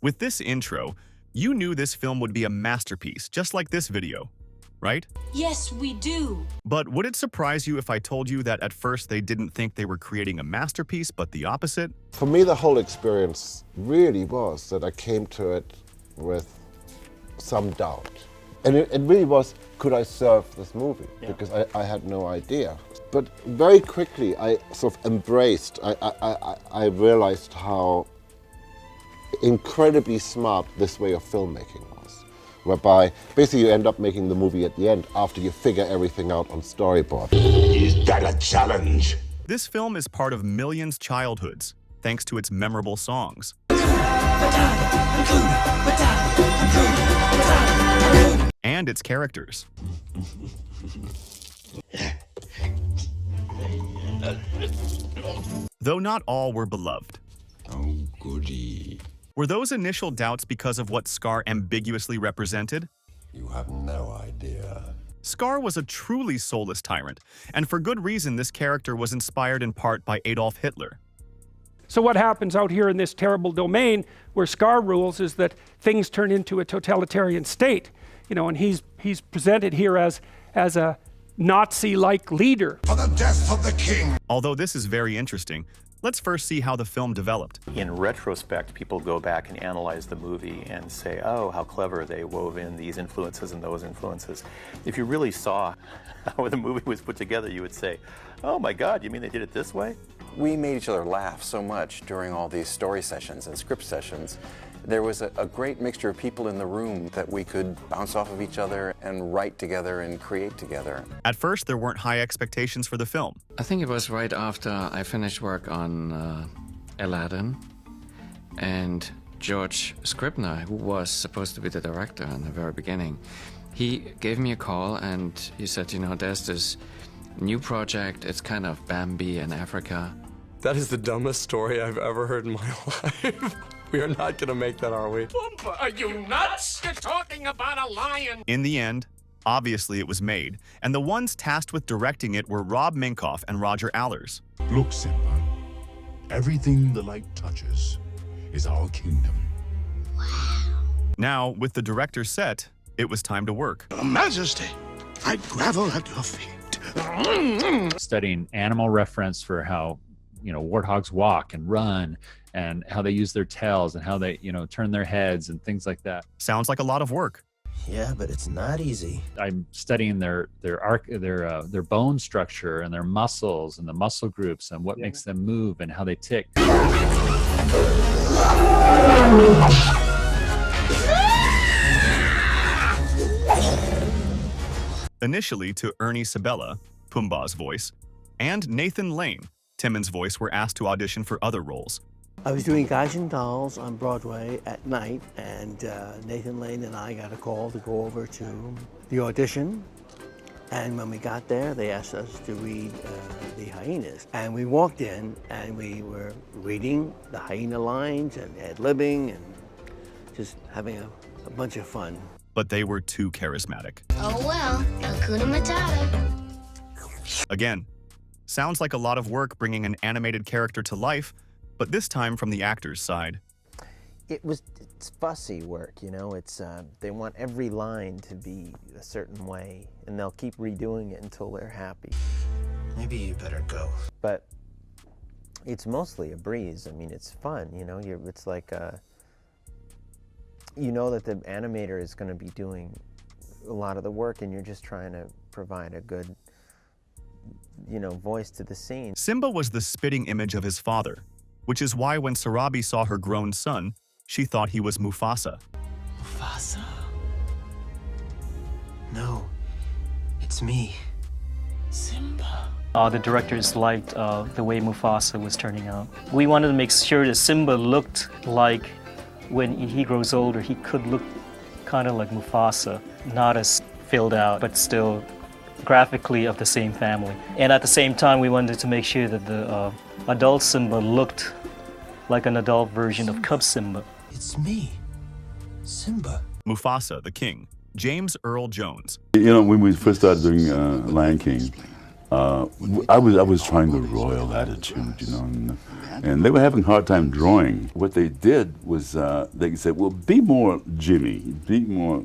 With this intro, you knew this film would be a masterpiece, just like this video, right? Yes, we do. But would it surprise you if I told you that at first they didn't think they were creating a masterpiece, but the opposite? For me, the whole experience really was that I came to it with some doubt. And it really was, could I serve this movie? Yeah. Because I had no idea. But very quickly, I sort of embraced, I realized how incredibly smart this way of filmmaking was, whereby basically you end up making the movie at the end after you figure everything out on storyboard. Is that a challenge? This film is part of millions' childhoods, thanks to its memorable songs. And its characters. Though not all were beloved. Oh, goody. Were those initial doubts because of what Scar ambiguously represented? You have no idea. Scar was a truly soulless tyrant, and for good reason this character was inspired in part by Adolf Hitler. So what happens out here in this terrible domain where Scar rules is that things turn into a totalitarian state, you know, and he's presented here as a Nazi-like leader. For the death of the king. Although this is very interesting, let's first see how the film developed. In retrospect, people go back and analyze the movie and say, oh, how clever they wove in these influences and those influences. If you really saw how the movie was put together, you would say, oh my God, you mean they did it this way? We made each other laugh so much during all these story sessions and script sessions. There was a great mixture of people in the room that we could bounce off of each other and write together and create together. At first, there weren't high expectations for the film. I think it was right after I finished work on Aladdin, and George Scribner, who was supposed to be the director in the very beginning, he gave me a call and he said, you know, there's this new project, it's kind of Bambi in Africa. That is the dumbest story I've ever heard in my life. We are not gonna make that, are we? Are you nuts? You're talking about a lion. In the end, obviously it was made, and the ones tasked with directing it were Rob Minkoff and Roger Allers. Look, Simba. Everything the light touches is our kingdom. Now, with the director set, it was time to work. Your Majesty, I grovel at your feet. Studying animal reference for how, you know, warthogs walk and run, and how they use their tails and how they, you know, turn their heads and things like that. Sounds like a lot of work. Yeah, but it's not easy. I'm studying their bone structure and their muscles and the muscle groups and what makes them move and how they tick. Initially to Ernie Sabella, Pumbaa's voice, and Nathan Lane, Timon's voice, were asked to audition for other roles. I was doing Guys and Dolls on Broadway at night, and Nathan Lane and I got a call to go over to the audition. And when we got there, they asked us to read the hyenas. And we walked in, and we were reading the hyena lines and ad-libbing and just having a bunch of fun. But they were too charismatic. Oh well, Hakuna Matata. Again, sounds like a lot of work bringing an animated character to life, but this time from the actor's side. It's fussy work, you know. It's they want every line to be a certain way, and they'll keep redoing it until they're happy. Maybe you better go. But it's mostly a breeze. I mean, it's fun, you know. It's like you know that the animator is going to be doing a lot of the work, and you're just trying to provide a good, you know, voice to the scene. Simba was the spitting image of his father, which is why when Sarabi saw her grown son, she thought he was Mufasa. Mufasa? No, it's me, Simba. The directors liked the way Mufasa was turning out. We wanted to make sure that Simba looked like, when he grows older, he could look kind of like Mufasa, not as filled out, but still graphically of the same family. And at the same time, we wanted to make sure that the adult Simba looked like an adult version of Cub Simba. It's me, Simba. Mufasa, the king, James Earl Jones. You know, when we first started doing Lion King, I was trying the royal attitude, you know, and they were having a hard time drawing. What they did was they said, well, be more Jimmy, be more.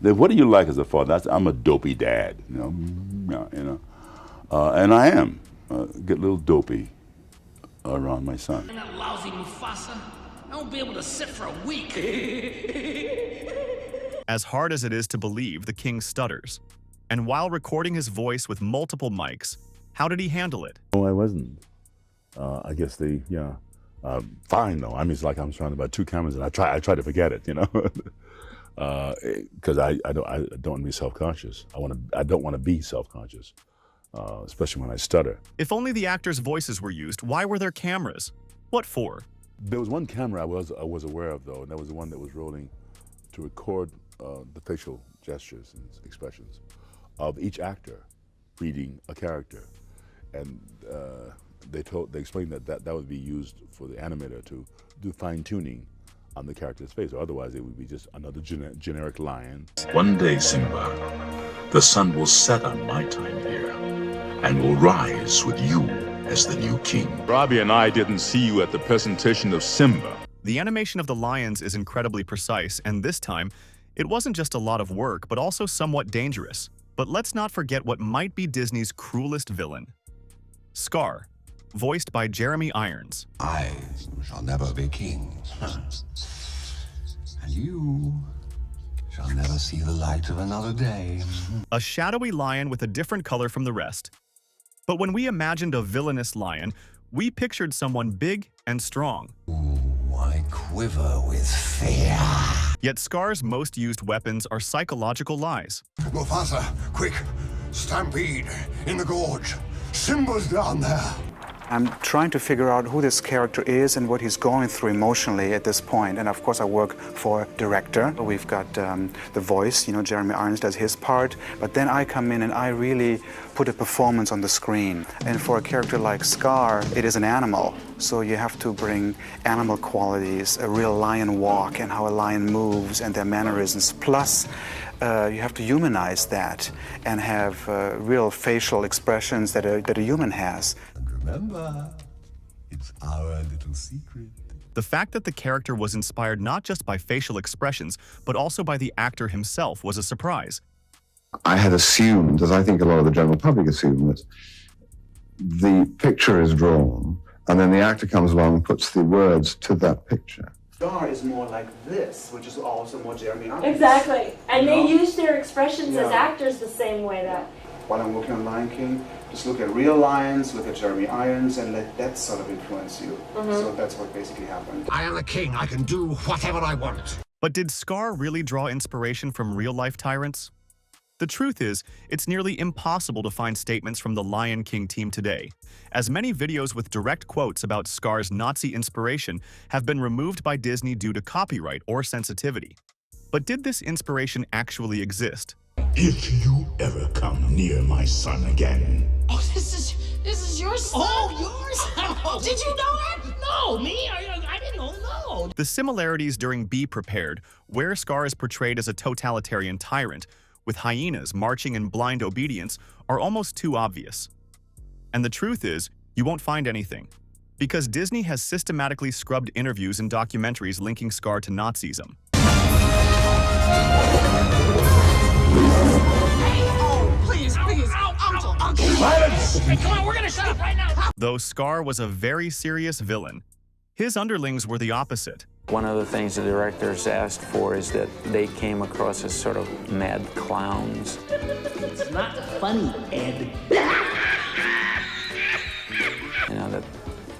What do you like as a father? I said, I'm a dopey dad, you know, and I am. Get a little dopey around my son. That lousy Mufasa, I won't be able to sit for a week. As hard as it is to believe, the king stutters. And while recording his voice with multiple mics, how did he handle it? No, I wasn't. I guess fine though. I mean, it's like I'm surrounded by two cameras, and I try to forget it, you know, because I don't want to be self-conscious. I don't want to be self-conscious, especially when I stutter. If only the actors' voices were used, why were there cameras? What for? There was one camera I was aware of though, and that was the one that was rolling to record the facial gestures and expressions of each actor reading a character, and they explained that would be used for the animator to do fine-tuning on the character's face, or otherwise it would be just another generic lion. One day, Simba, the sun will set on my time here, and will rise with you as the new king. Robbie and I didn't see you at the presentation of Simba. The animation of the lions is incredibly precise, and this time, it wasn't just a lot of work, but also somewhat dangerous. But let's not forget what might be Disney's cruelest villain. Scar, voiced by Jeremy Irons. I shall never be king. And you shall never see the light of another day. A shadowy lion with a different color from the rest. But when we imagined a villainous lion, we pictured someone big and strong. Ooh, I quiver with fear. Yet Scar's most used weapons are psychological lies. Mufasa, quick! Stampede in the gorge. Simba's down there. I'm trying to figure out who this character is and what he's going through emotionally at this point. And of course I work for a director. We've got the voice, you know, Jeremy Irons does his part, but then I come in and I really put a performance on the screen. And for a character like Scar, it is an animal. So you have to bring animal qualities, a real lion walk and how a lion moves and their mannerisms. Plus, you have to humanize that and have real facial expressions that a human has. Remember, it's our little secret. The fact that the character was inspired not just by facial expressions, but also by the actor himself was a surprise. I had assumed, as I think a lot of the general public assume, that the picture is drawn, and then the actor comes along and puts the words to that picture. Scar is more like this, which is also more Jeremy Irons. Exactly. And You know? they use their expressions as Yeah. actors the same way that. While I'm working on Lion King, just look at real lions, look at Jeremy Irons, and let that sort of influence you. So that's what basically happened. I am the king. I can do whatever I want. But did Scar really draw inspiration from real-life tyrants? The truth is, it's nearly impossible to find statements from the Lion King team today, as many videos with direct quotes about Scar's Nazi inspiration have been removed by Disney due to copyright or sensitivity. But did this inspiration actually exist? If you ever come near my son again, Oh, this is your son? Oh, yours? Did you know that? No, me? I didn't know, no. The similarities during Be Prepared, where Scar is portrayed as a totalitarian tyrant, with hyenas marching in blind obedience, are almost too obvious. And the truth is, you won't find anything, because Disney has systematically scrubbed interviews and documentaries linking Scar to Nazism. Please, Uncle. Hey, come on, we're gonna shut up right now. Though Scar was a very serious villain, his underlings were the opposite. One of the things the directors asked for is that they came across as sort of mad clowns. It's not funny, Ed. You know, that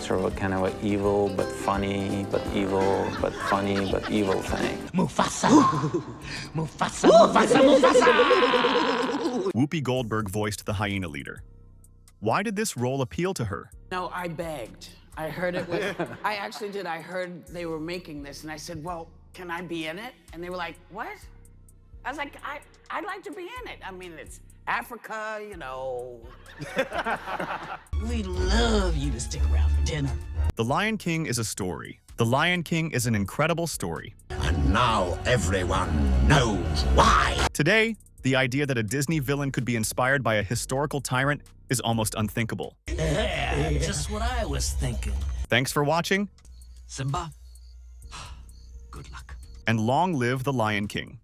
sort of a kind of an evil but funny, but evil, but funny, but evil thing. Mufasa. Mufasa, Mufasa, Mufasa. Whoopi Goldberg voiced the hyena leader. Why did this role appeal to her? No, I begged. I heard it was, I actually did. I heard they were making this, and I said, well, can I be in it? And they were like, what? I was like, I'd like to be in it. I mean, it's Africa, you know. We'd love you to stick around for dinner. The Lion King is a story. The Lion King is an incredible story. And now everyone knows why. Today, The idea that a Disney villain could be inspired by a historical tyrant is almost unthinkable. Yeah, just what I was thinking. Thanks for watching, Simba, good luck. and long live the Lion King.